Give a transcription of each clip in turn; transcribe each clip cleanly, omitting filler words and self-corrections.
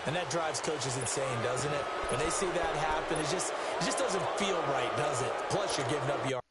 And that drives coaches insane, doesn't it? When they see that happen, it just doesn't feel right, does it? Plus, you're giving up yards.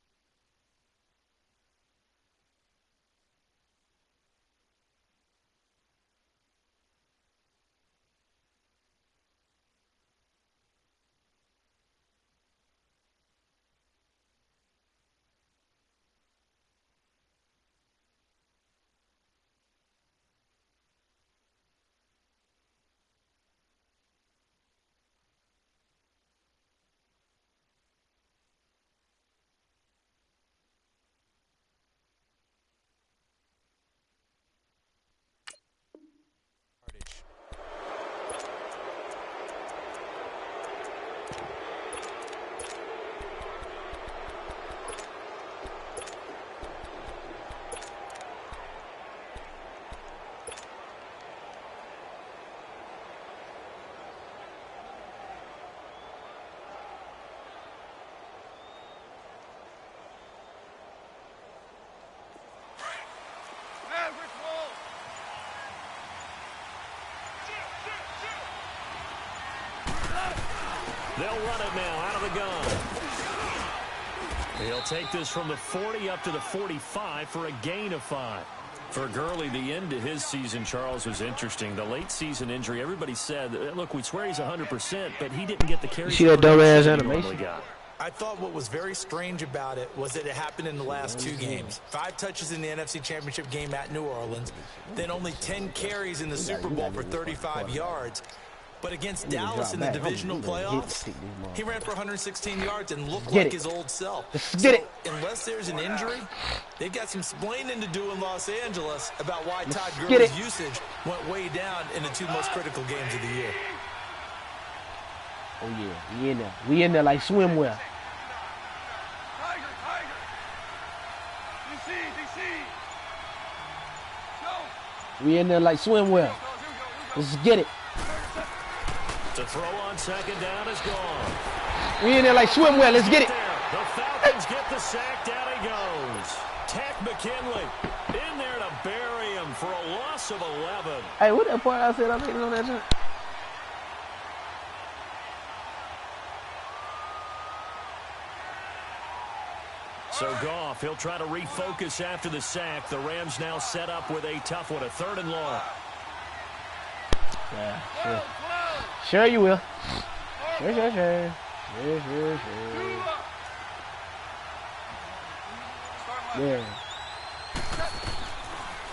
They'll run it now out of the gun. He'll take this from the 40 up to the 45 for a gain of 5. For Gurley, the end to his season, Charles, was interesting. The late season injury, everybody said, look, we swear he's 100%, but he didn't get the carries. You see that dumbass animation? I thought what was very strange about it was that it happened in the last 2 games. 5 touches in the NFC Championship game at New Orleans, then only 10 carries in the Super Bowl for 35 yards. But against Dallas in the divisional playoffs, he ran for 116 yards and looked like his old self. So unless there's an injury, they've got some explaining to do in Los Angeles about why Todd Gurley's usage went way down in the 2 most critical games of the year. Oh, yeah. We in there. We in there like swimwear. We in there like swimwear. Let's get it. The throw on second down is gone. We in there like swimwear. Let's get it. The Falcons get the sack. Down he goes. Tech McKinley in there to bury him for a loss of 11. Hey, what that part I said I'm hitting on that jump? So Goff, he'll try to refocus after the sack. The Rams now set up with a tough one, a 3rd and long. Yeah, sure. Sure you will. Sure. Yeah.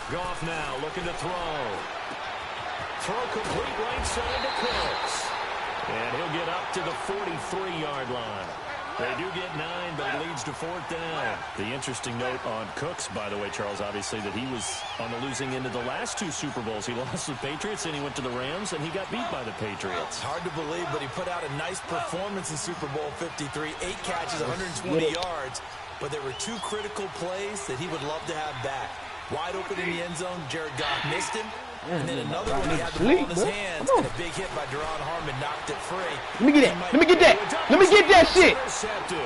Goff now looking to throw. Throw complete right side to Cooks. And he'll get up to the 43-yard line. They do get 9, but it leads to 4th down. The interesting note on Cooks, by the way, Charles, obviously, that he was on the losing end of the last 2 Super Bowls. He lost to the Patriots, and he went to the Rams, and he got beat by the Patriots. Hard to believe, but he put out a nice performance in Super Bowl 53. 8 catches, 120 yards. But there were 2 critical plays that he would love to have back. Wide open in the end zone, Jared Goff missed him. And then another one, he had the ball in his hands, and a big hit by Deron Harmon knocked it free. Let me get that. Let me get that. Let me get that shit.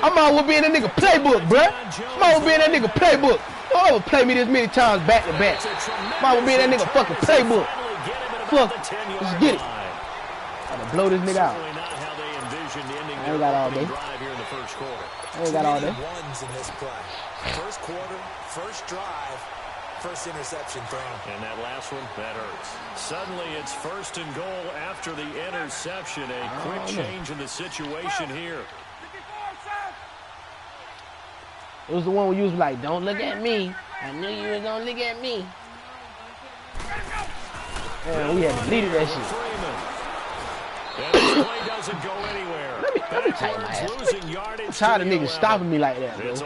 I'm out here being that nigga playbook, bruh. I'm out here being that nigga playbook. Don't ever play me this many times back to back. I'm out here being that nigga fucking playbook. Fuck. Let's get it. I'm gonna blow this nigga out. I ain't got all day. I ain't got all day. First quarter, first drive. First interception thrown. And that last one, that hurts. Suddenly it's 1st and goal after the interception. A quick change in the situation here. It was the one where you was like, don't look at me. I knew you was gonna look at me. Man, we had deleted that shit. And this play doesn't go anywhere. Let me tighten my ass. I'm tired of niggas stopping me like that, bro. I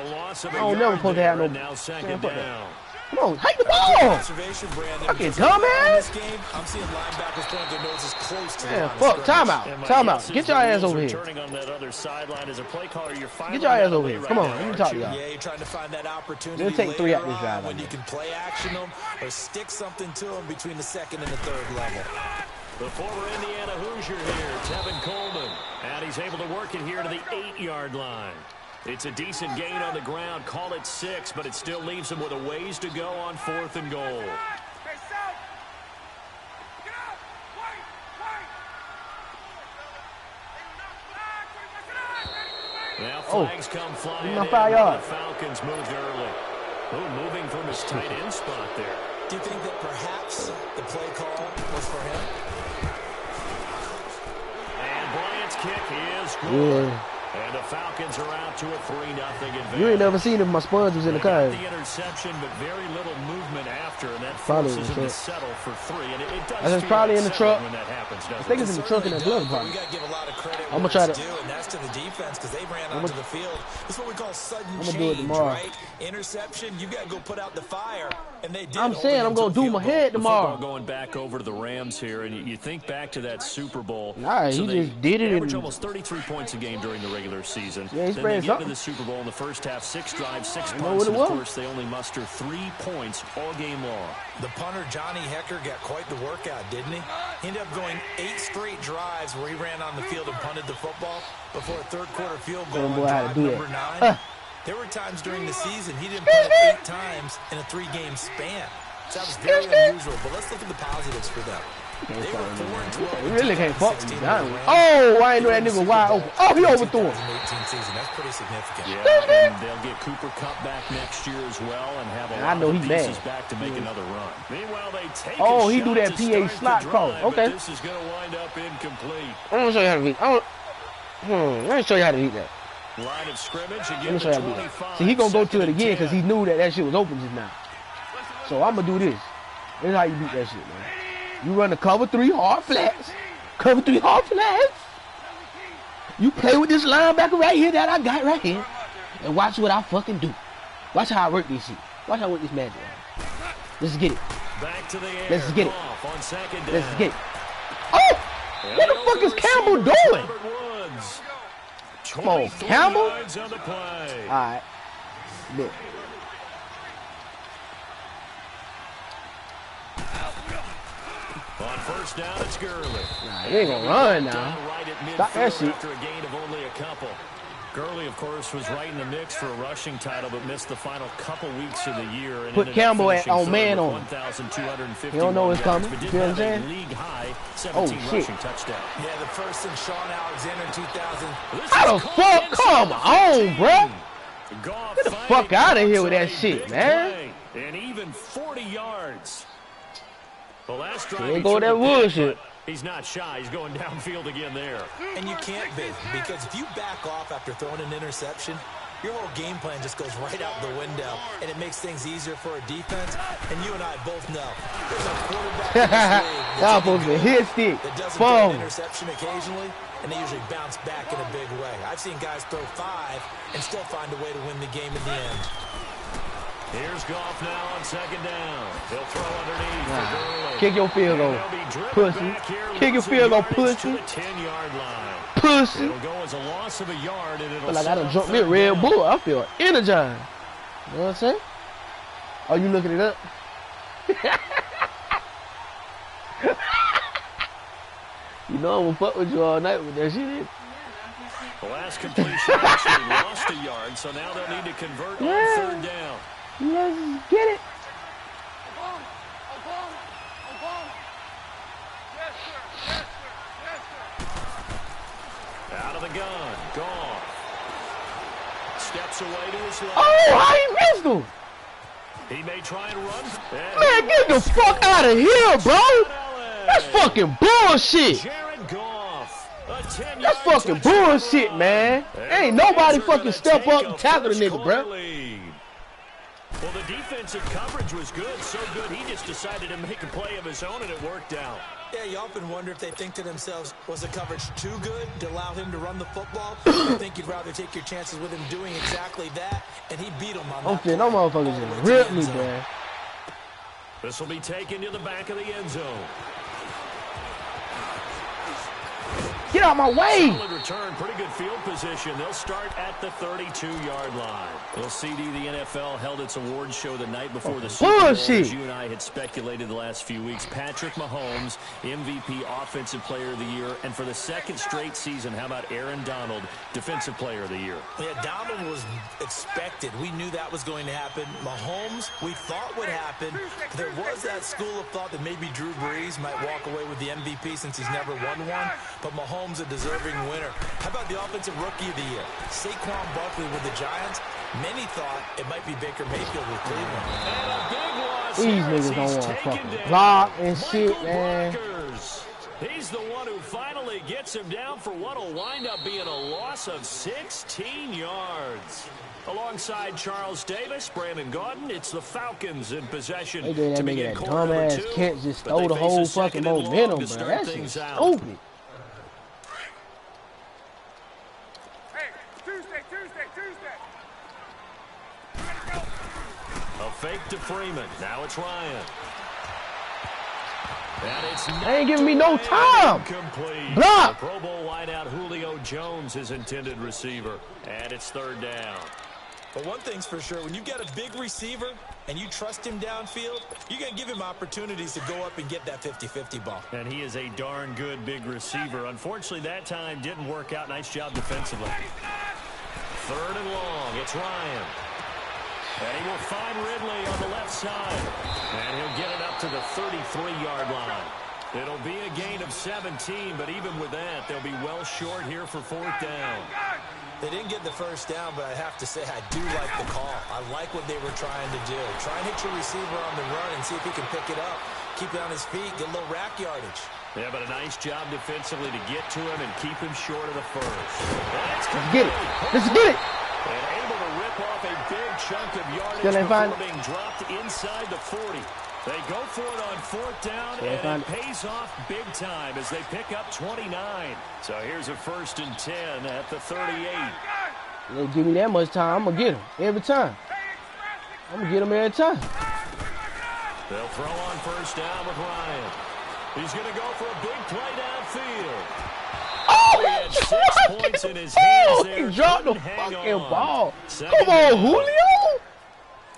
don't never supposed to have no. Now second down. Come on, hike the ball! Fucking dumbass! I'm seeing linebackers throwing their noses close to man, fuck, timeout. Get your ass over here. On that other sideline as a play caller, you're get your ass over here. Come on, let me talk to y'all. Yeah, you're trying to find that opportunity. Let's take 3 out this drive. When you can play action them or stick something to them between the 2nd and the 3rd level. The former Indiana Hoosier here, Tevin Coleman. And he's able to work it here to the 8-yard line. It's a decent gain on the ground. Call it 6, but it still leaves him with a ways to go on 4th and goal. Now flags come flying in. My 5 yards. The Falcons moved early. Oh, moving from his tight end spot there. Do you think that perhaps the play call was for him? And Bryant's kick is good. Yeah. And the Falcons are out to a 3-0 advantage. You ain't never seen if my sponge was in the car. The interception, but very little movement after, and that Probably forces him to settle for 3. And it does That's feel probably in the truck. when that happens, I think it's in the truck in that glove We department. got to give a lot of credit. I'm gonna try to. And that's to the defense because they ran onto the field. This is what we call sudden change, do it tomorrow. right? Interception, you got to go put out the fire, and they did. I'm saying I'm gonna do my head tomorrow. Going back over to the Rams here, and you think back to that Super Bowl. Nah, he just did it. Average almost 33 points a game during the regular season. Yeah, he's then they get something. to the Super Bowl in the first half, 6 drives, 6 I know punts, what it and was. of course they only muster 3 points all game long. The punter, Johnny Hecker, got quite the workout, didn't he? He ended up going 8 straight drives where he ran on the field and punted the football before a third-quarter field goal on drive number 9. There were times during the season he didn't punt it 8 times in a 3-game span. So that was very unusual, but let's look at the positives for them. They were 4-12. You really can't fuck with me. Oh, I ain't know that nigga wide open. Oh, he overthrew him. 2018 season. That's pretty significant. Yeah, and they'll get Cooper Kupp back next year as well and have a lot of pieces back to make another run. Meanwhile, they take he do that PA slot cross. Okay. This is going to wind up incomplete. I'm gonna show you how to beat. Let me show you how to beat that. Line of scrimmage Let me again. show you how to beat that. See, he gonna go to it again because he knew that shit was open just now. So I'm gonna do this. This is how you beat that shit, man. You run the cover 3 hard flats. Cover 3 hard flats. You play with this linebacker right here that I got right here. And watch what I fucking do. Watch how I work this shit. Watch how I work this magic. Let's get it. Back to the air. Let's get it. On second down. Let's get it. Oh! What the fuck is Campbell doing? Come on, Campbell. Alright. Look. On first down, it's Gurley. Nah, he ain't gonna run now. Stop that shit. After a gain of only a couple. Gurley, of course, was right in the mix for a rushing title, but missed the final couple weeks of the year. And put Campbell on man on. He don't know it's coming. You know what I'm saying? League high, 17 oh shit! rushing touchdown. Yeah, the first in Sean Alexander in 2000. How the fuck? Come on, bro. Get the fuck out of here with that shit, man. And even 40 yards. The last drive Can't go that bullshit. He's not shy. He's going downfield again there. And you can't be, because if you back off after throwing an interception, your whole game plan just goes right out the window, and it makes things easier for a defense. And you and I both know there's a quarterback in this league Y'all supposed to hit stick. that doesn't throw an interception occasionally, and they usually bounce back in a big way. I've seen guys throw 5 and still find a way to win the game in the end. Here's Goff now on second down. He'll throw underneath. Nah. Kick your field goal, pussy. Kick your field goal, pussy. 10-yard line. Pussy. It'll go as a loss of a yard, and it'll. Feel like I done jumped me a Red Bull. I feel energized. You know what I'm saying? Oh, you looking it up? You know I'm gonna fuck with you all night with that shit. The last completion actually lost a yard, so now they'll need to convert on third down. Let's get it. Out of the gun, gone. Steps away to his left. Oh, how he missed him? He may try and run. Man, get the fuck out of here, bro. That's fucking bullshit. Jared Goff. That's fucking bullshit, man. Ain't nobody fucking step up and tackle the nigga, bro. Well, the defensive coverage was good, so good he just decided to make a play of his own, and it worked out. Yeah, you often wonder if they think to themselves, was the coverage too good to allow him to run the football? I think you'd rather take your chances with him doing exactly that, and he beat him on that. Okay, no motherfuckers just ripped me, man. This will be taken to the back of the end zone. Get out my way! Solid return, pretty good field position. They'll start at the 32-yard line. Well, CD, the NFL held its awards show the night before the Super Bowl, as you and I had speculated the last few weeks. Patrick Mahomes, MVP, Offensive Player of the Year, and for the second straight season, how about Aaron Donald, Defensive Player of the Year? Yeah, Donald was expected. We knew that was going to happen. Mahomes, we thought would happen. There was that school of thought that maybe Drew Brees might walk away with the MVP since he's never won one, but Mahomes Mahomes a deserving winner. How about the Offensive Rookie of the Year? Saquon Barkley with the Giants. Many thought it might be Baker Mayfield with Cleveland. And a big loss. These niggas don't want to fucking block and shit, man. He's the one who finally gets him down for what will wind up being a loss of 16 yards. Alongside Charles Davis, Brandon Gaudin, it's the Falcons in possession. They did that to nigga begin that quarter number dumbass 2, Kent just but stole they the face whole a fucking second and long momentum, to bro. start That things shit out. stupid. A fake to Freeman. Now it's Ryan. And it's They ain't giving me no time. Complete. Block. The Pro Bowl wideout Julio Jones, his intended receiver. And it's third down. But one thing's for sure, when you've got a big receiver and you trust him downfield, you're going to give him opportunities to go up and get that 50-50 ball. And he is a darn good big receiver. Unfortunately, that time didn't work out. Nice job defensively. Third and long. It's Ryan. And he will find Ridley on the left side. And he'll get it up to the 33-yard line. It'll be a gain of 17, but even with that, they'll be well short here for fourth down. They didn't get the first down, but I have to say I do like the call. I like what they were trying to do. Try and hit your receiver on the run and see if he can pick it up. Keep it on his feet, get a little rack yardage. Yeah, but a nice job defensively to get to him and keep him short of the first. Let's get it. Let's get it. And able to rip off a big chunk of yardage before being dropped inside the 40. They go for it on fourth down, and it pays off big time as they pick up 29. So here's a 1st and 10 at the 38. They give me that much time, I'm going to get him every time. I'm going to get him every time. They'll throw on first down with Ryan. He's going to go for a big play downfield. Oh, he had 6 points in his hands there. He dropped the fucking ball. Come on, Julio.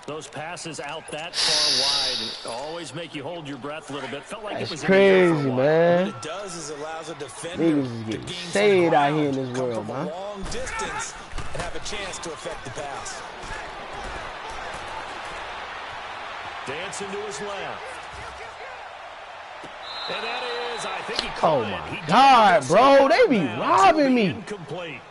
Those passes out that far wide always make you hold your breath a little bit. Felt like That's it was crazy, in the man. What it does is allows a defender niggas to get gain saved out ground, here in this world, come from man. a long distance and have a chance to affect the pass. Dancing to his left. And that is, I think he caught it. Oh, my God, bro. They be robbing me. Incomplete.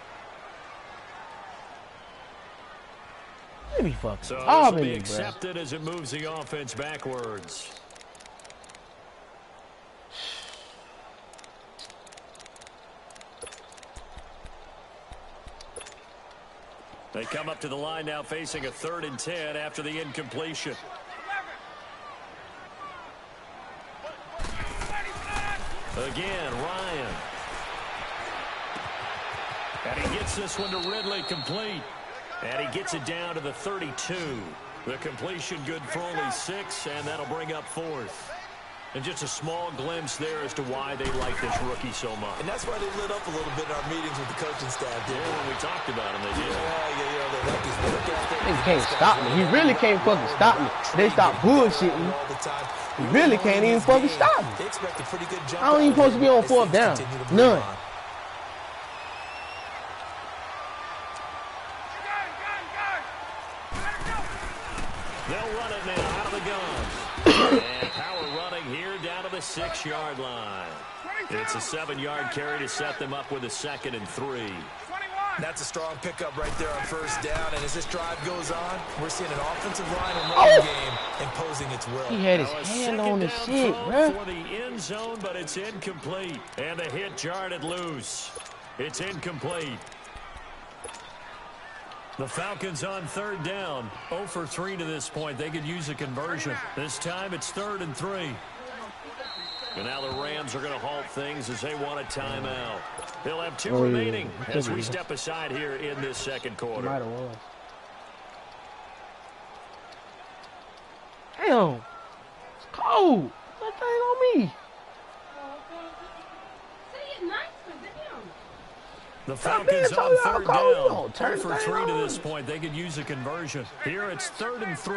They be fucking So this robbing will be me, accepted as it moves the offense backwards. They come up to the line now facing a 3rd and 10 after the incompletion. Again, Ryan. And he gets this one to Ridley complete. And he gets it down to the 32. The completion good for only 6, and that'll bring up 4th. And just a small glimpse there as to why they like this rookie so much. And that's why they lit up a little bit in our meetings with the coaching staff. Yeah, when we talked about him, they did. They like his work ethic. Niggas can't stop me. He really can't fucking stop me. They stop bullshitting. He really can't even fucking stop me. They expect a pretty good jump. I don't even supposed to be on fourth down. None. They'll run it now out of the gun. And power running here down to the 6-yard line. It's a 7-yard carry to set them up with a 2nd and 3. That's a strong pickup right there on first down. And as this drive goes on, we're seeing an offensive line and running game imposing its will. He had his hand on the shit, bro. For the end zone, but it's incomplete. And the hit jarred it loose. It's incomplete. The Falcons on 3rd down. 0 for 3 to this point. They could use a conversion. This time it's 3rd and 3. And now the Rams are going to halt things as they want a timeout. They'll have 2 remaining as we step aside here in this 2nd quarter. Might have won. Damn. It's cold. That thing on me. The Falcons on 3rd down. 0 for 3 to this point. They could use a conversion. Here it's 3rd and 3.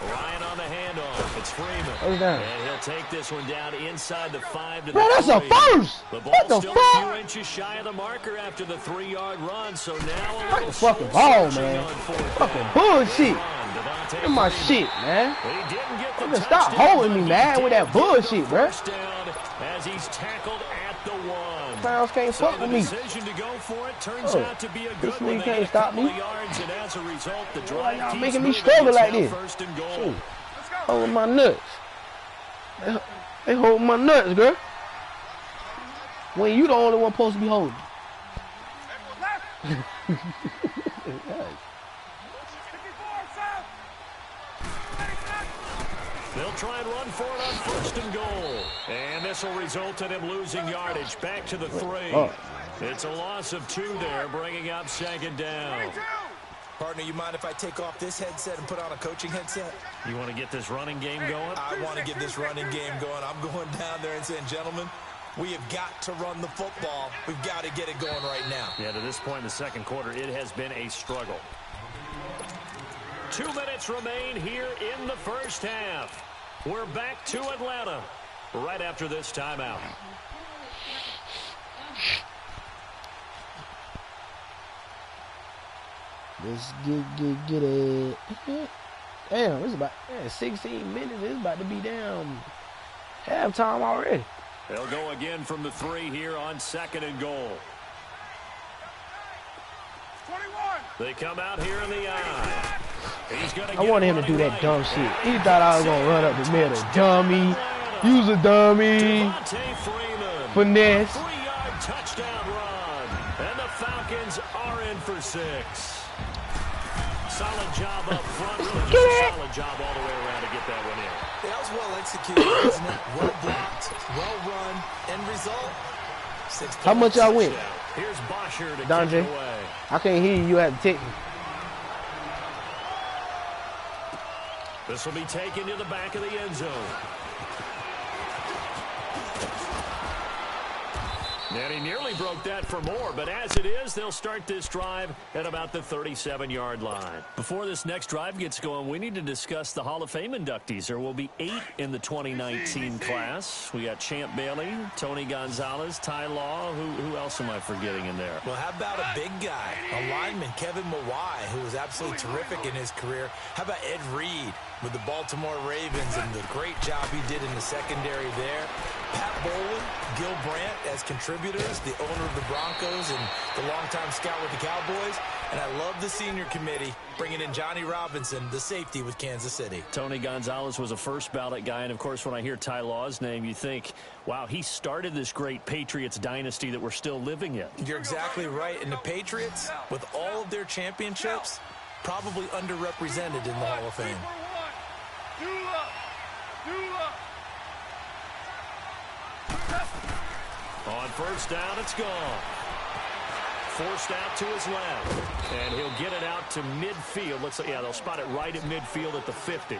Ryan on the handoff. It's Freeman. And he'll take this one down inside the 5 to the 3. That's a first. The ball What the still fuck? a few inches shy of the marker after the 3-yard run. So now a little fucking ball, man. Fucking bullshit. Look at my shit, man. He didn't get the Stop touchdown, holding me, but man, he with did that bullshit, get the bruh. first down as he's tackled at the 1. Clowns can't fuck with me. Decision to go for it turns out to be a good This one. nigga can't stop me. Yards, and as a result, the Why drive y'all keeps making me moving. struggle It's like now this? First and goal. Shoot. Holding my nuts. They holding my nuts, girl. When you the only one supposed to be holding. They'll try and run for it on first and goal. And this will result in him losing yardage back to the 3. Oh. It's a loss of 2 there, bringing up second down. Partner, you mind if I take off this headset and put on a coaching headset? You want to get this running game going? I want to get this running game going. I'm going down there and saying, gentlemen, we have got to run the football. We've got to get it going right now. Yeah, to this point in the second quarter, it has been a struggle. 2 minutes remain here in the first half. We're back to Atlanta right after this timeout. Let's get it. Damn, it's about 16 minutes. It's about to be down halftime already. They'll go again from the 3 here on second and goal. 21. They come out here in the eye. I wanted him to do that dumb shit. He thought I was going to run up the middle. Dummy. Use a dummy. Finesse. 3-yard touchdown run. And the Falcons are in for 6. Solid job up front. Really just a solid job all the way around to get that one in. That was well executed, wasn't it? Well blocked, well run, end result. 6 How much y'all win? Here's Bosher to Donjay, kick it away. I can't hear you. You have to take me. This will be taken to the back of the end zone. And he nearly broke that for more, but as it is, they'll start this drive at about the 37-yard line. Before this next drive gets going, we need to discuss the Hall of Fame inductees. There will be 8 in the 2019 class. We got Champ Bailey, Tony Gonzalez, Ty Law. Who else am I forgetting in there? Well, how about a big guy, a lineman, Kevin Mawai, who was absolutely terrific in his career. How about Ed Reed with the Baltimore Ravens and the great job he did in the secondary there. Pat Bowlen, Gil Brandt as contributors, the owner of the Broncos and the longtime scout with the Cowboys. And I love the senior committee bringing in Johnny Robinson, the safety with Kansas City. Tony Gonzalez was a first ballot guy. And, of course, when I hear Ty Law's name, you think, wow, he started this great Patriots dynasty that we're still living in. You're exactly right. And the Patriots, with all of their championships, probably underrepresented in the Hall of Fame. On first down, it's gone. Forced out to his left. And he'll get it out to midfield. Looks like, yeah, they'll spot it right at midfield at the 50.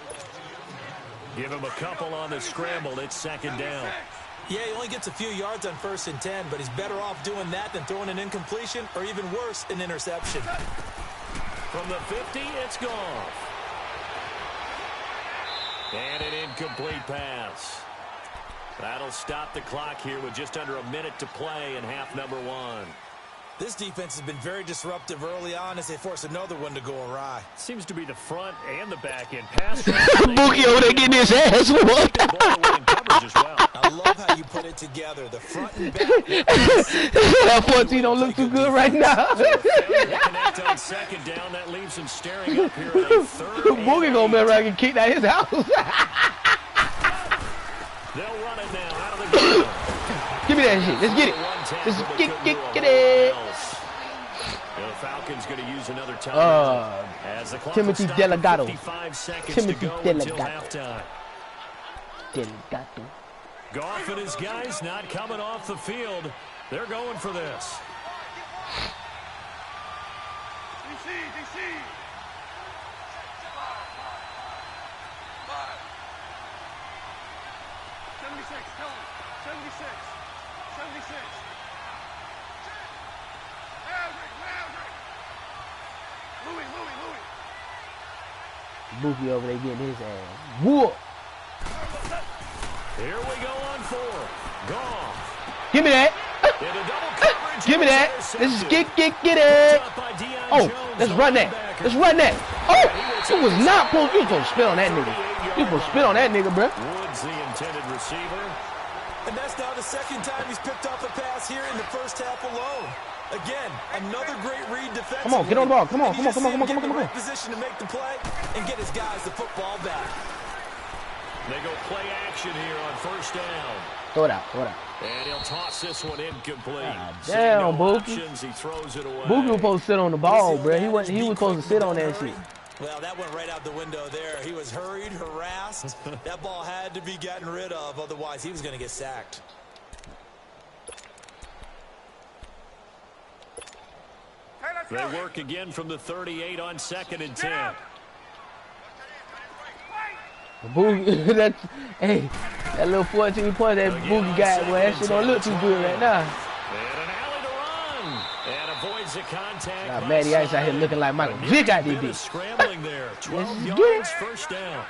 Give him a couple on the scramble. It's second down. Yeah, he only gets a few yards on 1st and 10, but he's better off doing that than throwing an incompletion or even worse, an interception. From the 50, it's gone. And an incomplete pass. That'll stop the clock here with just under a minute to play in half number 1. This defense has been very disruptive early on as they force another one to go awry. Seems to be the front and the back end pass. Bookie over there getting his ass whooped. I love how you put it together. The front and back. That 14 don't look too good right now. Connect on second down. That leaves him staring up here at a third. Boogie gonna be around and kicked out his house. They'll run it now out of the game. Give me that shit. Let's get it. Let's get it. The Falcons going to use another time. As the clock Timothy will stop Delgado. 55 seconds Timothy to go until halftime. Delgado. Goff and his guys not coming off the field. They're going for this. DC. 76, tell him. 76. Louis. Bookie over there getting his ass whoop. Here we go on 4. Goff. Give me that. Give me that. Let's get it. Oh, let's run that. Oh, it was not supposed. You was supposed to spit on that nigga. You was supposed to spit on that nigga, bro. Woods, the intended receiver. And that's now the second time he's picked off a pass here in the first half alone. Again, another great read defensively. Come on, get on the ball. Come on. Right position to make the play and get his guys the football back. They go play action here on first down. Throw it out. And he'll toss this one incomplete. Damn, no Bookie. options, he throws it away. Bookie was supposed to sit on the ball, bro. He was supposed to sit on that shit. Well, that went right out the window there. He was hurried, harassed. That ball had to be gotten rid of, otherwise he was going to get sacked. They work again from the 38 on 2nd and 10. Boogie, that little 14 points that Boogie got, boy, that shit don't look too good right now. And an alley to run. And avoids the contact. Now, Matty Ice out here looking like Michael Vick out there, bitch. Scrambling there. 12 yards, first down.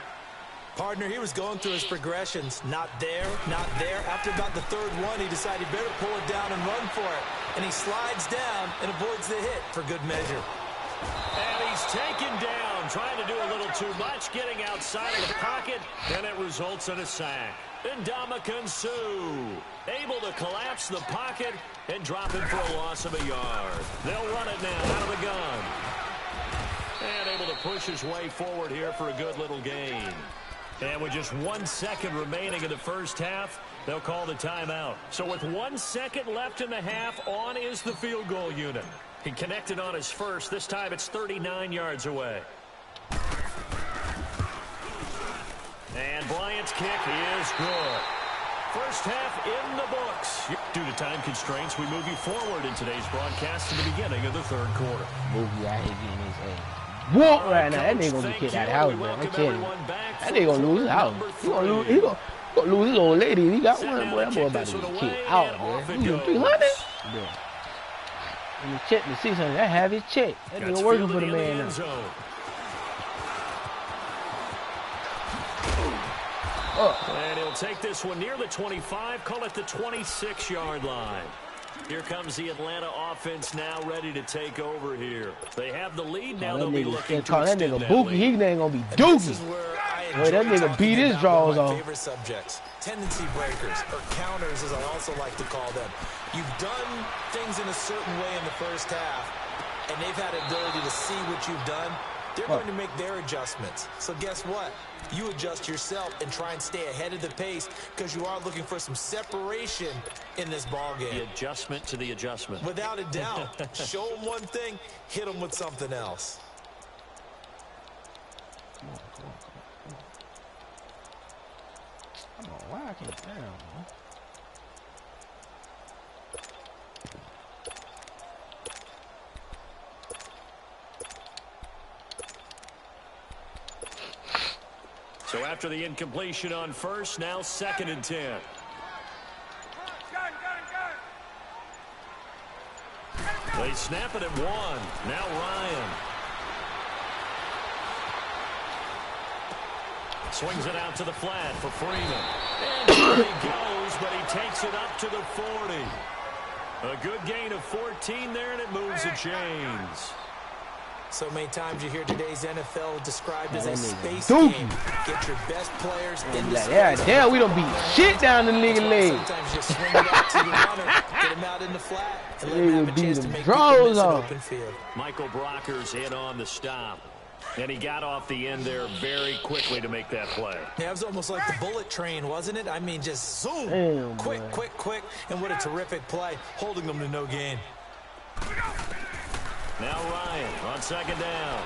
Partner, he was going through his progressions. Not there, not there. After about the third one, he decided he better pull it down and run for it. And he slides down and avoids the hit for good measure. And he's taken down, trying to do a little too much, getting outside of the pocket, and it results in a sack. Ndamukong Suh able to collapse the pocket and drop him for a loss of a yard. They'll run it now out of the gun. And able to push his way forward here for a good little gain. And with just 1 second remaining in the first half, they'll call the timeout. So with 1 second left in the half, on is the field goal unit. He connected on his first. This time it's 39 yards away. And Bryant's kick is good. First half in the books. Due to time constraints, we move you forward in today's broadcast to the beginning of the third quarter. Boogie out here getting his ass whoop right now. That nigga gonna be kicked out of the house, man. I'm telling you. That nigga gonna lose his house. He gonna lose his old lady. He got one, boy. That boy about to get kicked out, man. He get 300? Yeah. And he checked the 600. That have his check. That nigga working for the man now. And he'll take this one near the 25, call it the 26-yard line. Here comes the Atlanta offense now ready to take over here. They have the lead now. They'll be looking to that extend nigga that Bookie, lead. he ain't gonna be dookie. Boy, that nigga beat his draws off. Favorite subjects, tendency breakers, or counters as I also like to call them. You've done things in a certain way in the first half, and they've had the ability to see what you've done. They're going to make their adjustments. So guess what? You adjust yourself and try and stay ahead of the pace because you are looking for some separation in this ball game. The adjustment to the adjustment. Without a doubt. Show them one thing, hit them with something else. Come on, why I can't down, man? So after the incompletion on first, now 2nd and 10. They snap it at 1. Now Ryan. Swings it out to the flat for Freeman. And there he goes, but he takes it up to the 40. A good gain of 14 there, and it moves the chains. So many times you hear today's NFL described as a space dookie. game. Get your best players in the Like, space. yeah, damn, we don't beat shit down the nigga leg. Sometimes you swing it out to the runner, get him out in the flat, and let him have a chance to make draws people miss an off. open field. Michael Brocker's in on the stop. And he got off the end there very quickly to make that play. Yeah, it was almost like the bullet train, wasn't it? I mean, just zoom. Damn, quick, boy. quick, quick. And what a terrific play, holding them to no gain. Now Ryan on 2nd down.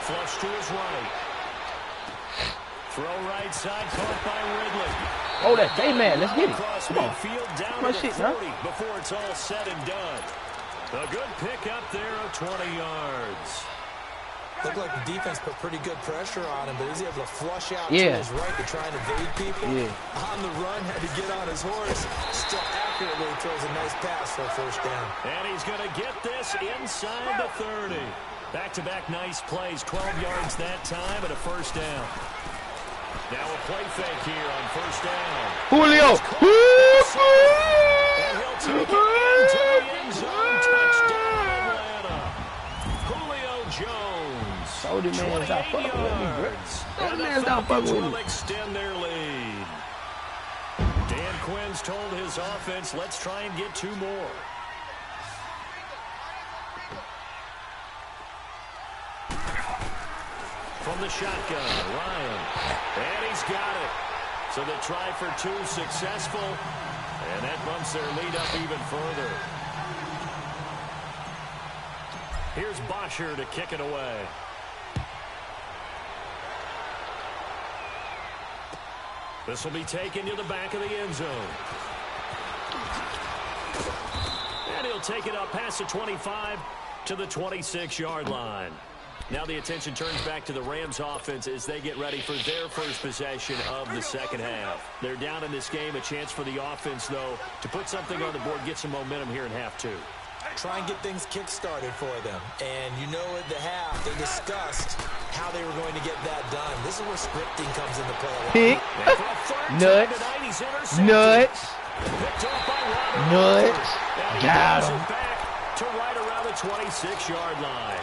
Flush to his right. Throw right side, caught by Ridley. Oh, that hey man, let's get it. Across Come on. midfield, down My to the shit, 40 huh? before it's all said and done. A good pick up there of 20 yards. Looked like the defense put pretty good pressure on him, but he's able to flush out to Yeah. his right to try and evade people. Yeah. On the run, had to get on his horse. Still accurately throws a nice pass for a first down. And he's going to get this inside the 30. Back-to-back nice plays, 12 yards that time and a first down. Now a play fake here on first down. Julio. And he'll take it into the end zone. Touchdown, Atlanta. Julio Jones. So Oh, this man stop fucking with me, bro. And the Falcons will extend their lead. Dan Quinn's told his offense, let's try and get 2 more. From the shotgun, Ryan. And he's got it. So the try for 2 successful. And that bumps their lead up even further. Here's Bosher to kick it away. This will be taken to the back of the end zone. And he'll take it up past the 25 to the 26-yard line. Now the attention turns back to the Rams offense as they get ready for their first possession of the second half. They're down in this game. A chance for the offense, though, to put something on the board, get some momentum here in half 2. Try and get things kick-started for them. And you know at the half, they discussed how they were going to get that done. This is where scripting comes into play a lot. Pick. Nuts. Nuts. Nuts. Got him. Back to right around the 26-yard line.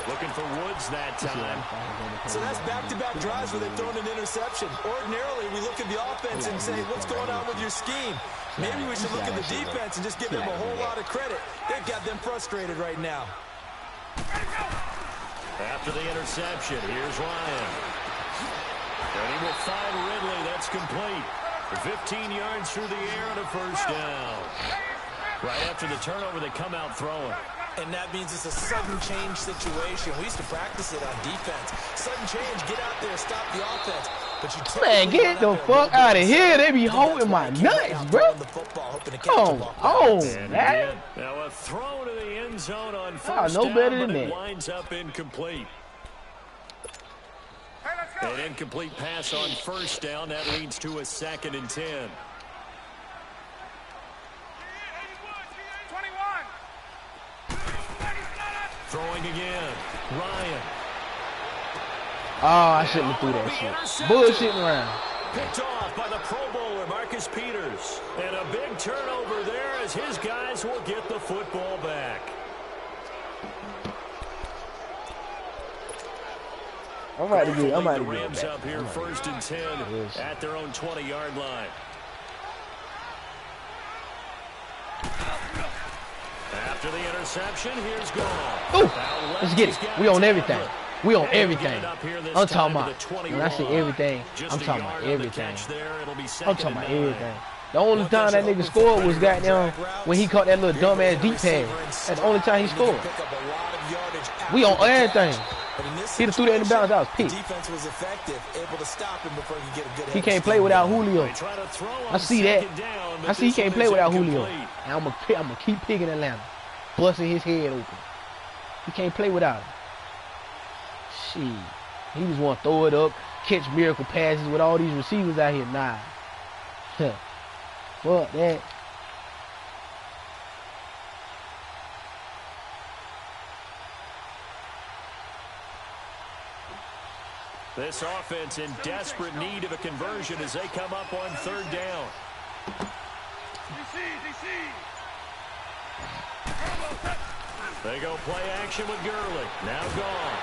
Looking for Woods that time. So that's back-to-back drives where they've thrown an interception. Ordinarily, we look at the offense and say, what's going on with your scheme? Maybe we should look at the defense and just give them a whole lot of credit. They've got them frustrated right now. After the interception, here's Ryan. And he will find Ridley. That's complete. 15 yards through the air and a first down. Right after the turnover, they come out throwing. And that means it's a sudden change situation. We used to practice it on defense. Sudden change, get out there, stop the offense. But you man, get the fuck out of here. They be holding my nuts, bro. Come on, man. Now a throw to the end zone on first no down, better than but it that. winds up incomplete. An incomplete pass on first down. That leads to a 2nd and 10. Throwing again. Ryan. Oh, I shouldn't have threw that shit. Bullshitting around. Picked off by the Pro Bowler, Marcus Peters. And a big turnover there as his guys will get the football back. I'm about to get the Rams up here, 1st and 10 at their own 20-yard line. After the interception, here's Goff. Ooh, let's get it. We on everything. We on everything. I'm talking about, when I say everything, I'm talking about everything. I'm talking about everything. The only time that nigga scored was goddamn when he caught that little dumbass deep pass. That's the only time he scored. We on everything. He threw that in the bounds. I was pissed. He can't play without Julio. I see that. I see he can't play without Julio. And I'm gonna keep picking Atlanta, busting his head open. He can't play without him. Shit. He just want to throw it up, catch miracle passes with all these receivers out here. Nah. Fuck that. This offense in desperate need of a conversion as they come up on 3rd down. They go play action with Gurley. Now gone.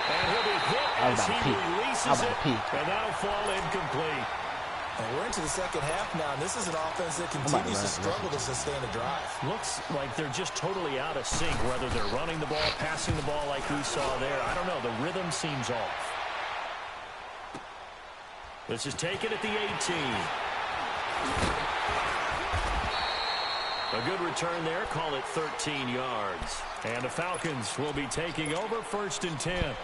And he'll be hit as he releases it. And that'll fall incomplete. And we're into the second half now, and this is an offense that continues to struggle to sustain a drive. Looks like they're just totally out of sync, whether they're running the ball, passing the ball like we saw there. I don't know. The rhythm seems off. This is taken at the 18. A good return there. Call it 13 yards. And the Falcons will be taking over 1st and 10.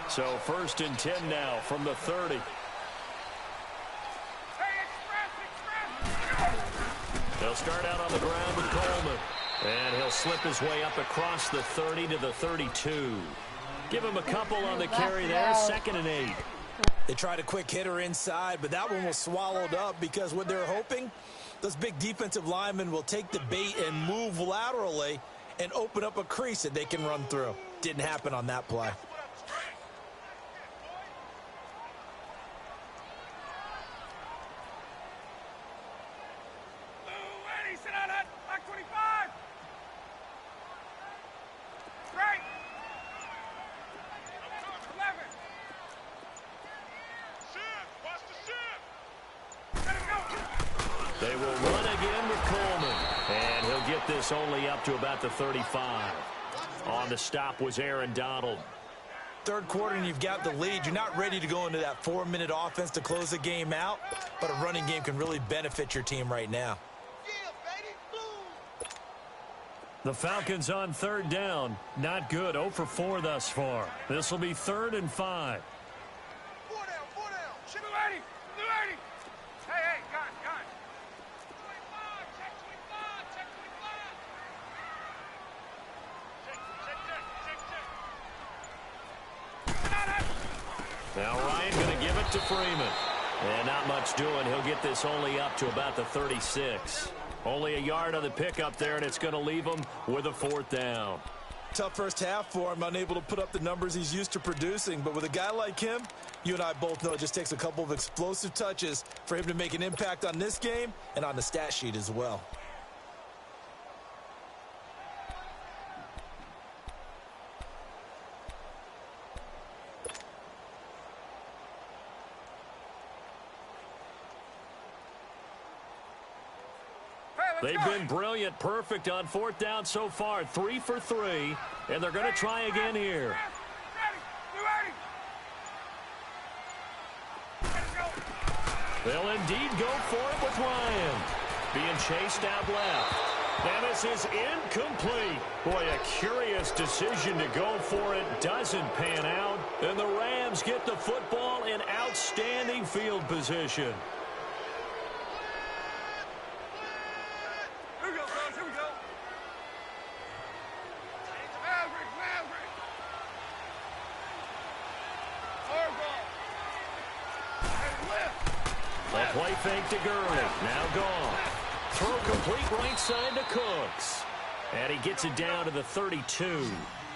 So 1st and 10 now from the 30. They'll start out on the ground with Coleman. And he'll slip his way up across the 30 to the 32. Give him a couple on the carry there. 2nd and 8. They tried a quick hitter inside, but that one was swallowed up because what they're hoping, those big defensive linemen will take the bait and move laterally and open up a crease that they can run through. Didn't happen on that play. They will run again with Coleman. And he'll get this only up to about the 35. On the stop was Aaron Donald. Third quarter and you've got the lead. You're not ready to go into that 4-minute offense to close the game out, but a running game can really benefit your team right now. The Falcons on third down. Not good. 0 for 4 thus far. This will be 3rd and 5. 4 down, 4 down. Shit, ready. Ready. Hey, guys. 25, check 25, check 25. Check. Now Ryan going to give it to Freeman. And not much doing. He'll get this only up to about the 36. Only a yard on the pickup there, and it's going to leave him with a 4th down. Tough first half for him, unable to put up the numbers he's used to producing. But with a guy like him, you and I both know it just takes a couple of explosive touches for him to make an impact on this game and on the stat sheet as well. They've been brilliant, perfect on 4th down so far. 3 for 3, and they're going to try again here. They'll indeed go for it with Ryan. Being chased out left. And this is incomplete. Boy, a curious decision to go for it. Doesn't pan out. And the Rams get the football in outstanding field position. Play fake to Gurley. Now gone. Throw complete right side to Cooks. And he gets it down to the 32.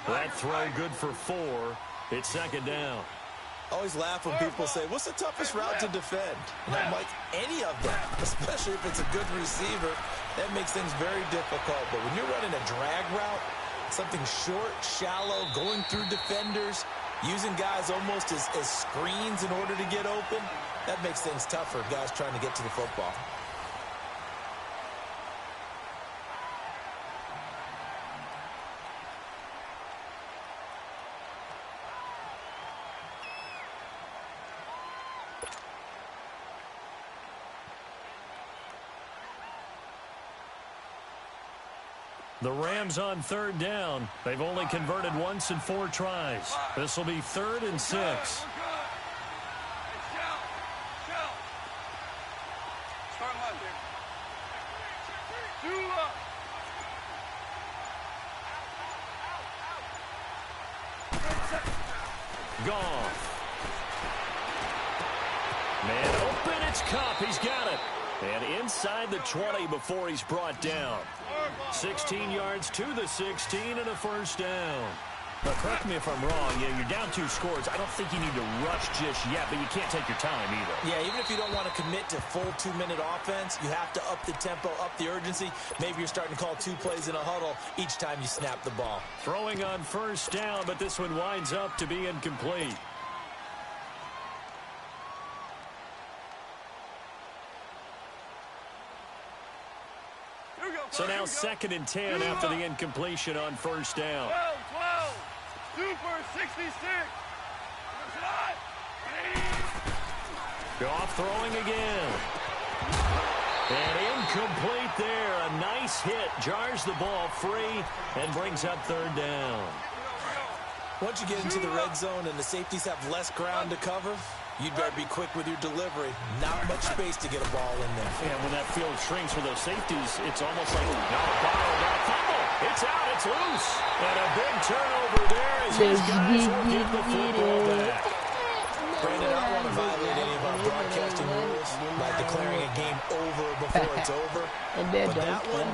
That throw good for 4. It's 2nd down. Always laugh when people say, what's the toughest route to defend? And I'm like, any of them, especially if it's a good receiver. That makes things very difficult. But when you're running a drag route, something short, shallow, going through defenders, using guys almost as screens in order to get open, that makes things tougher, guys trying to get to the football. The Rams on 3rd down. They've only converted once in 4 tries. This will be 3rd and 6. Goff. Man open, it's Cup. He's got it. And inside the 20 before he's brought down. 16 yards to the 16 and a 1st down. Now, correct me if I'm wrong. Yeah, you're down 2 scores. I don't think you need to rush just yet, but you can't take your time either. Yeah, even if you don't want to commit to full 2-minute offense, you have to up the tempo, up the urgency. Maybe you're starting to call 2 plays in a huddle each time you snap the ball. Throwing on 1st down, but this one winds up to be incomplete. So now 2nd and 10 after the incompletion on 1st down. 12, Super 66. Goff throwing again. And incomplete there. A nice hit. Jars the ball free and brings up 3rd down. Once you get into the red zone and the safeties have less ground to cover, you'd better be quick with your delivery. Not much space to get a ball in there. And when that field shrinks for those safeties, it's almost like, no, fumble. It's out. It's loose. And a big turnover there as these guys will get the football back. Brandon, I don't want to violate any of our broadcasting rules by declaring a game over before it's over. But that one,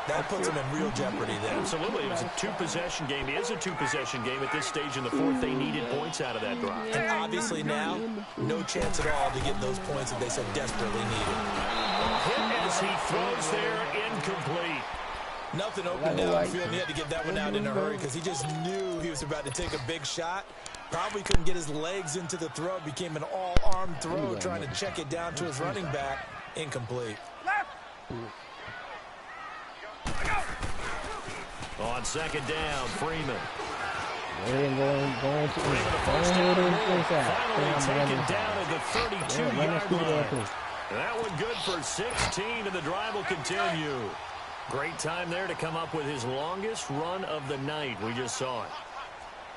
that puts them in real jeopardy there. Absolutely. It was a 2-possession game. It is a 2-possession game at this stage in the 4th. They needed points out of that drive. And obviously now, no chance at all to get those points that they so desperately needed. Hit as he throws there, incomplete. Nothing open down the field. He had to get that one out in a hurry because he just knew he was about to take a big shot. Probably couldn't get his legs into the throw. Became an all-arm throw trying to check it down to his running back. Incomplete. Left, On second down, Freeman. Going to Finally taken down at the 32-yard line. That one good for 16, and the drive will continue. Great time there to come up with his longest run of the night. We just saw it.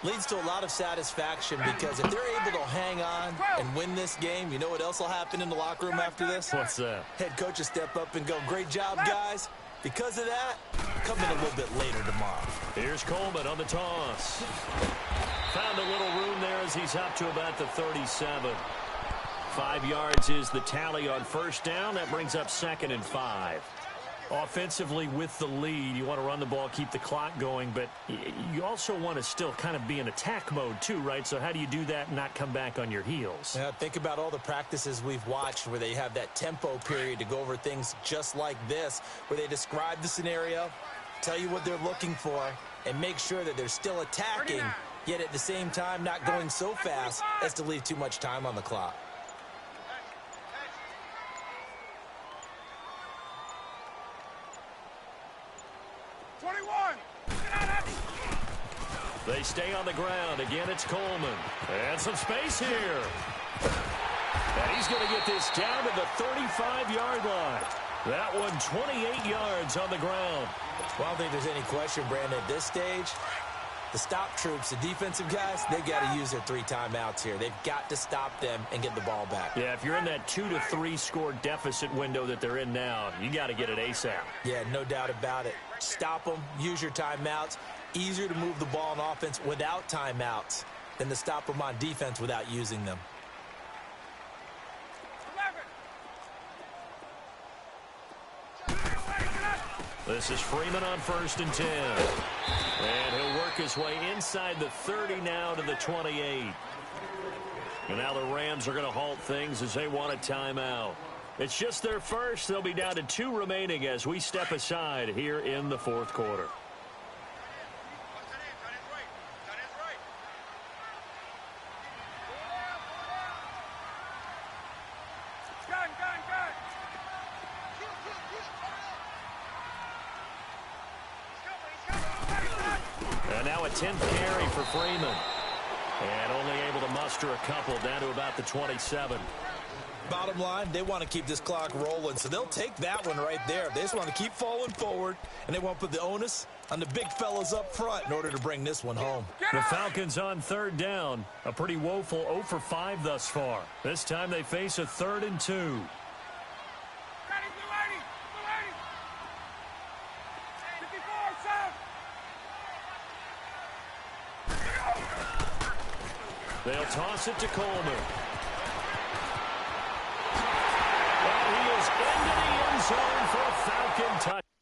Leads to a lot of satisfaction because if they're able to hang on and win this game, you know what else will happen in the locker room after this? What's that? Head coach will step up and go, great job, guys. Because of that, come in a little bit later tomorrow. Here's Coleman on the toss. Found a little room there as he's up to about the 37. 5 yards is the tally on first down. That brings up 2nd and 5. Offensively with the lead, you want to run the ball, keep the clock going, but you also want to still kind of be in attack mode too, right? So how do you do that and not come back on your heels? Yeah, think about all the practices we've watched where they have that tempo period to go over things just like this, where they describe the scenario, tell you what they're looking for, and make sure that they're still attacking, yet at the same time not going so fast as to leave too much time on the clock. They stay on the ground. Again, it's Coleman. And some space here. And he's going to get this down to the 35-yard line. That one 28 yards on the ground. Well, I don't think there's any question, Brandon, at this stage, the stop troops, the defensive guys, they've got to use their 3 timeouts here. They've got to stop them and get the ball back. Yeah, if you're in that 2 to 3 score deficit window that they're in now, you got to get it ASAP. Yeah, no doubt about it. Stop them, use your timeouts. Easier to move the ball on offense without timeouts than to stop them on defense without using them. 11. This is Freeman on 1st and 10. And he'll work his way inside the 30 now to the 28. And now the Rams are going to halt things as they want a timeout. It's just their first. They'll be down to 2 remaining as we step aside here in the 4th quarter. And now a 10th carry for Freeman. And only able to muster a couple down to about the 27. Bottom line, they want to keep this clock rolling, so they'll take that one right there. They just want to keep falling forward, and they want to put the onus on the big fellas up front in order to bring this one home. The Falcons on 3rd down. A pretty woeful 0 for 5 thus far. This time they face a 3rd and 2. They'll toss it to Coleman. And he is into the end zone for a Falcon touchdown.